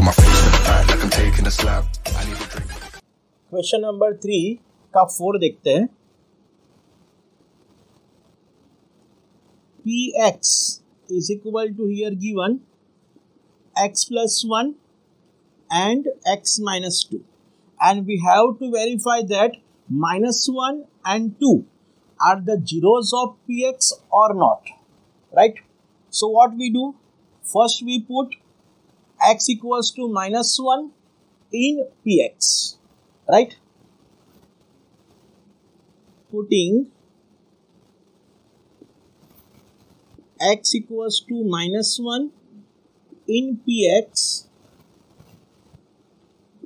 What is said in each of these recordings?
Put my face to the back like I'm taking a slap. I need a drink. Question number 3 का 4 देखते हैं. Px is equal to here given x plus 1 and x minus 2, and we have to verify that minus 1 and 2 are the zeros of Px or not, right? So what we do, first we put x equals to minus 1 in Px, right? Putting x equals to minus 1 in Px,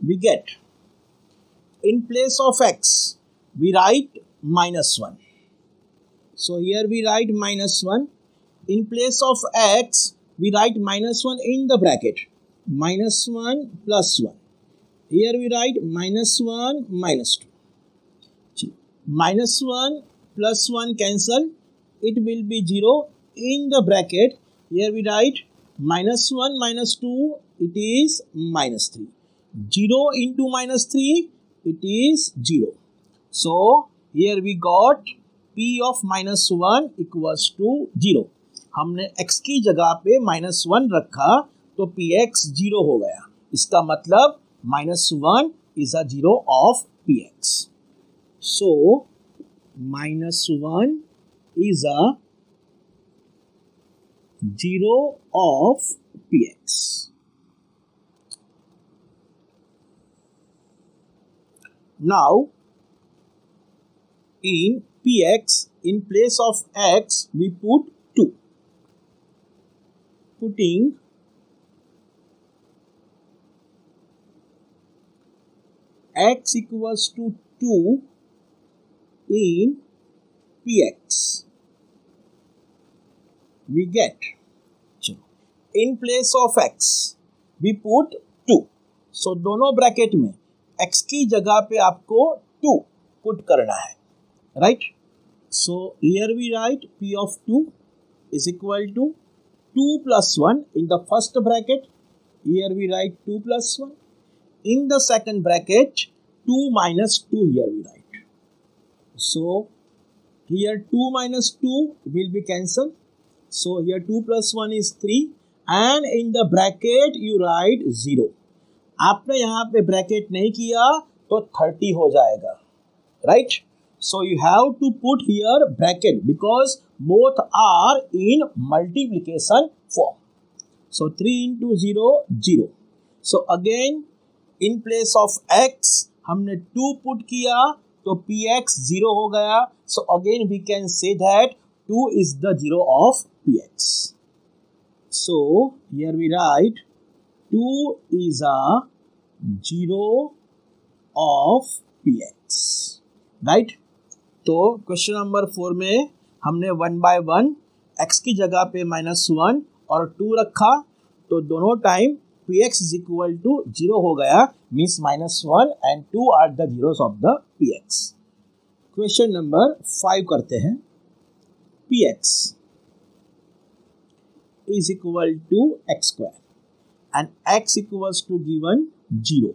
we get, in place of x we write minus 1. So here we write minus 1. In place of x we write minus 1 in the bracket, minus 1 plus 1. Here we write minus 1 minus 2. Minus 1 plus 1 cancel, it will be 0. In the bracket, here we write minus 1 minus 2, it is minus 3. 0 into minus 3, it is 0. So, here we got P of minus 1 equals to 0. हमने x की जगह पे minus 1 रखा तो Px 0 हो गया. इसका मतलब minus 1 is a 0 of Px. So, minus 1 is a 0 of Px. Now, in Px, in place of x, we put 2. Putting x equals to 2 in Px, we get, in place of x we put 2. So दोनों bracket में x की जगह पे आपको 2 put करना है, right? So here we write P of 2 is equal to 2 plus 1 in the first bracket. Here we write 2 plus 1. In the second bracket 2 minus 2 here we write. So here 2 minus 2 will be cancelled. So here 2 plus 1 is 3 and in the bracket you write 0. आपने यहाँ पे bracket नहीं किया तो 30 हो जाएगा, right? So you have to put here bracket because both are in multiplication form. So 3 into 0, 0. So again in place of x हमने 2 put किया तो Px 0 हो गया. So again we can say that 2 is the 0 of Px. So here we write 2 is a 0 of Px, right? तो question number 4 में हमने 1 by 1 x की जगह पे -1 और 2 रखा तो दोनों time Px is equal to 0 हो गया, means -1 and 2 are the zeros of the Px. Question number 5 करते हैं. Px is equal to x square and x equals to given 0.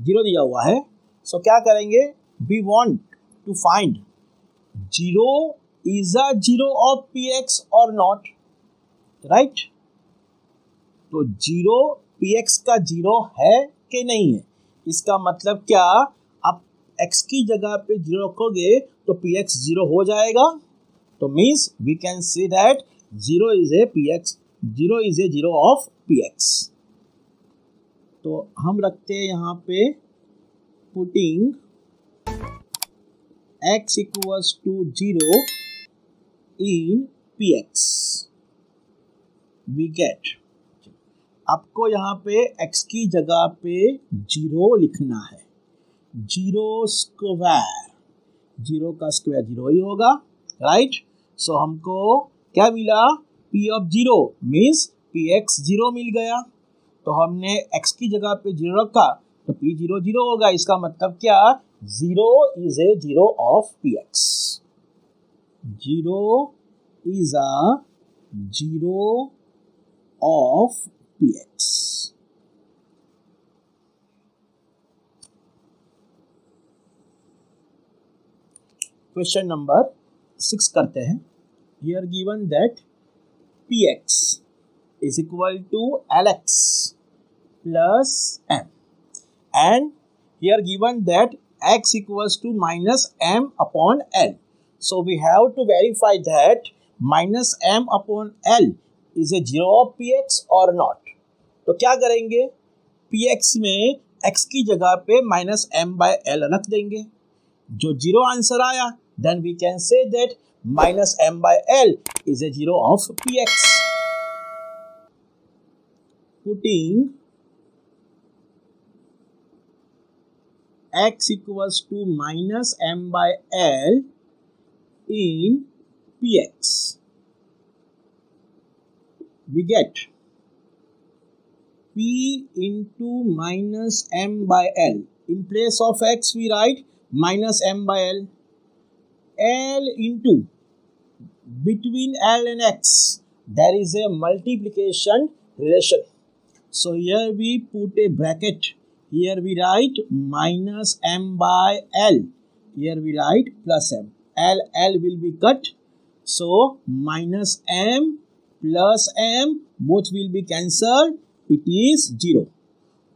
0 दिया हुआ है. So क्या करेंगे? We want to find 0 is a 0 of Px or not, right? तो 0 Px का 0 है कि नहीं है. इसका मतलब क्या, आप x की जगह पे 0 रखोगे तो Px 0 हो जाएगा. तो means we can say that 0 is a Px, 0 is a 0 of Px. तो हम रखते हैं यहाँ पे putting x equals to 0 in Px, we get, आपको यहाँ पे x की जगह पे 0 लिखना है. 0 स्क्वायर, 0 का स्क्वायर 0 ही होगा, राइट? सो हमको क्या मिला? P of 0 मीन्स Px 0 मिल गया. तो हमने x की जगह पे 0 रखा तो P 0 0 होगा. इसका मतलब क्या? 0 is a 0 of Px. 0 is a 0 of Px. Question number 6 करते हैं. Here given that px is equal to lx plus m, and here given that x equals to minus m upon l. So we have to verify that minus m upon l is a zero of px or not. तो क्या करेंगे, px में x की जगह पे minus m by l रख देंगे. जो जीरो आंसर आया, then we can say that minus m by l is a zero of px. Putting x equals to minus m by l in px, we get p into minus m by l. In place of x we write minus m by l. L into between l and x there is a multiplication relation. So here we put a bracket. Here we write minus m by l. Here we write plus m. L will be cut. So minus m plus m both will be cancelled. It is 0.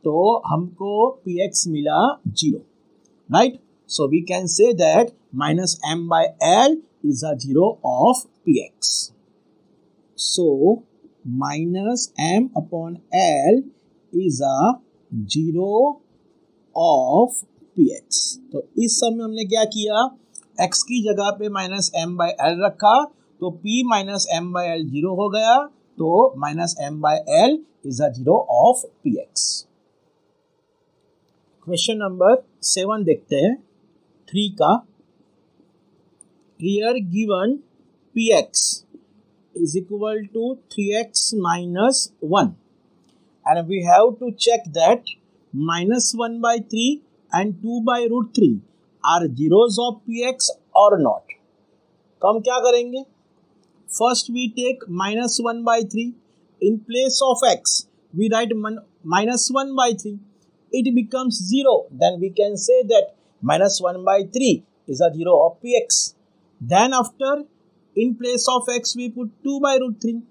तो हमको px मिला 0. Right? So we can say that minus m by l is a 0 of px. So minus m upon l is a 0 of px. तो इस समय हमने क्या किया, x की जगह पे माइनस m by l रखा, तो p minus m by l 0 हो गया, तो minus m by l is a 0 of px. Question number 7 देखते हैं, 3 का. Here given px is equal to 3x minus 1, and we have to check that minus 1 by 3 and 2 by root 3 are zeros of px or not. तो हम क्या करेंगे, first we take minus 1 by 3. In place of x we write minus 1 by 3. It becomes 0. Then we can say that minus 1 by 3 is a 0 of px. Then after, in place of x we put 2 by root 3.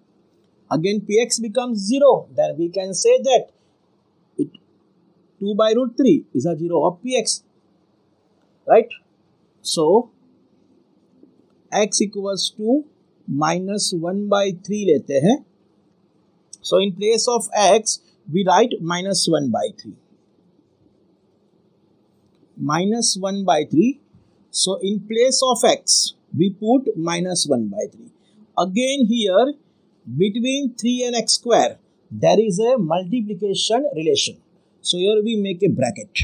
Again px becomes 0. Then we can say that 2 by root 3 is a 0 of px. Right? So x equals to minus 1 by 3 लेते हैं. So in place of x we write minus 1 by 3. Minus 1 by 3. So in place of x we put minus 1 by 3. Again here between 3 and x square there is a multiplication relation. So here we make a bracket,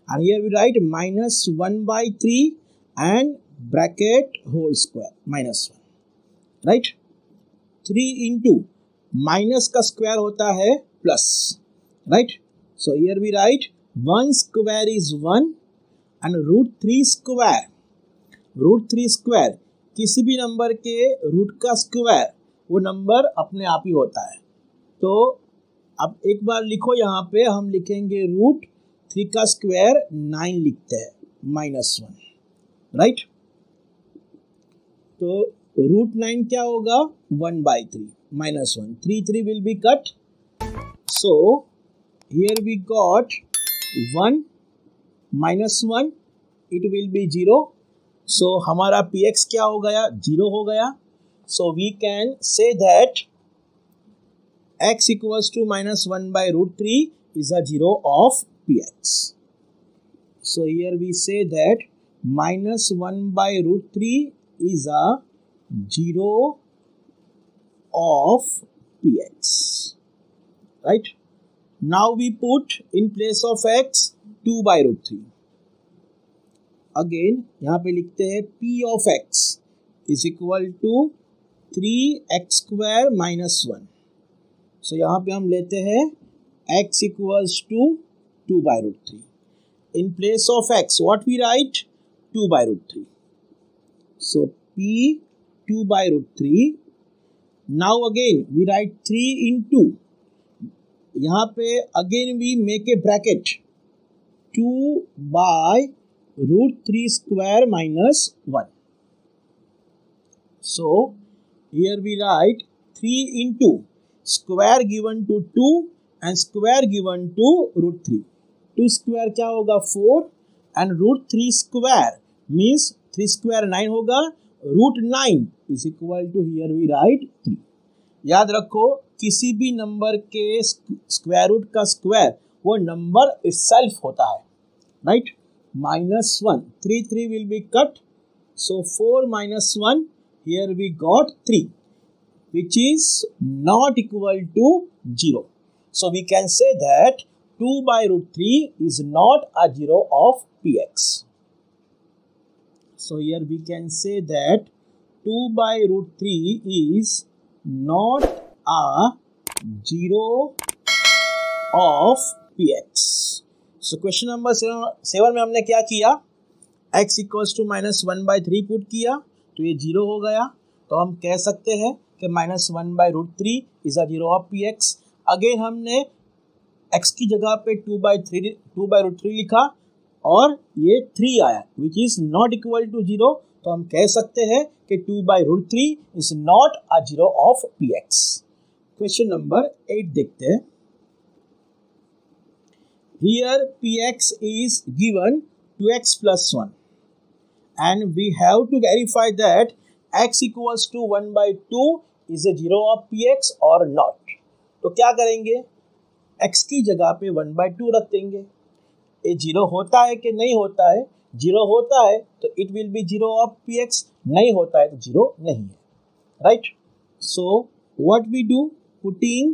and here we write minus 1 by 3 and bracket whole square minus 1. Right? 3 into minus का square होता है plus. Right? So here we write 1 square is 1 and root 3 square. Root 3 square, किसी भी number के root का square वो number अपने आप ही होता है. तो अब एक बार लिखो, यहाँ पे हम लिखेंगे रूट 3 का स्क्वायर 9 लिखते हैं माइनस 1. राइट? तो रूट 9 क्या होगा, 1 by 3 minus 1. 3 will be cut. So here we got 1 minus 1, it will be 0. So हमारा px क्या हो गया, 0 हो गया. So we can say that x equals to minus 1 by root 3 is a 0 of px. So here we say that minus 1 by root 3 is a 0 of px. Right? Now we put in place of x 2 by root 3. Again यहाँ पे लिखते हैं p of x is equal to 3x square minus 1. So यहाँ पे हम लेते हैं x equals to 2 by root 3. In place of x what we write, 2 by root 3. So p 2 by root 3. Now again we write 3 into, यहाँ पे again we make a bracket 2 by root 3 square minus 1. So here we write 3 into square given to 2 and square given to root 3. 2 square क्या होगा 4 and root 3 square means 3 square 9 होगा, root 9 is equal to here we write 3. याद रखो किसी भी number के square root का square वो नंबर itself होता है, right. -1 3 will be cut, so 4 minus 1 here we got 3 which is not equal to 0. So we can say that 2 by root 3 is not a 0 of Px. So here we can say that 2 by root 3 is not a 0 of Px. So question number 7 में हमने क्या किया, x equals to -1/3 put किया तो ये 0 हो गया. तो हम कह सकते हैं कि -1/√3 is a 0 of Px. Again हमने x की जगह पे 2/√3 लिखा और ये 3 आया which is not equal to 0. तो हम कह सकते हैं कि 2/√3 is not a 0 of Px. Question number 8 देखते हैं. Here Px is given 2x plus 1 and we have to verify that x equals to 1/2 is a 0 of Px or not. तो क्या करेंगे, x की जगह पे 1/2 रख देंगे. ये 0 होता है कि नहीं होता है, 0 होता है तो it will be 0 of Px, नहीं होता है तो 0 नहीं है, right. So what we do, putting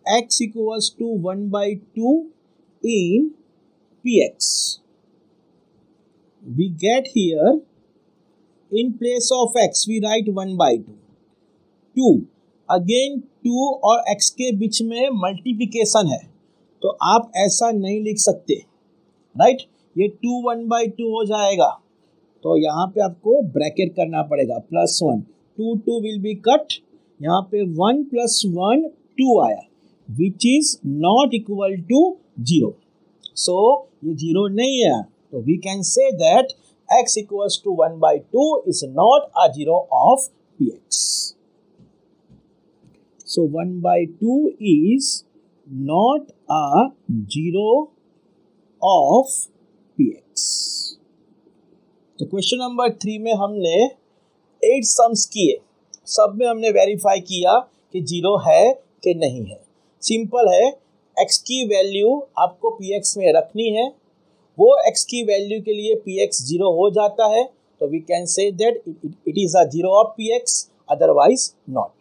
x equals to 1/2 in Px, we get here in place of x we write 1/2. 2 again 2 और x के बीच में मल्टीप्लिकेशन है तो आप ऐसा नहीं लिख सकते, राइट. ये 2 1/2 हो जाएगा तो यहाँ पे आपको ब्रैकेट करना पड़ेगा +1. 2 विल बी कट, यहाँ पे 1 + 1 2 आया which is not equal to 0. So ये 0 नहीं है तो we can say that x equals to 1/2 is not a 0 of Px. So 1/2 is not a 0 of Px. तो क्वेश्चन नंबर 3 में हमने 8 सम्स किए, सब में हमने वेरीफाई किया कि 0 है कि नहीं है. सिंपल है, x की वैल्यू आपको Px में रखनी है, वो x की वैल्यू के लिए Px 0 हो जाता है तो we can say that it is a 0 of Px, otherwise not.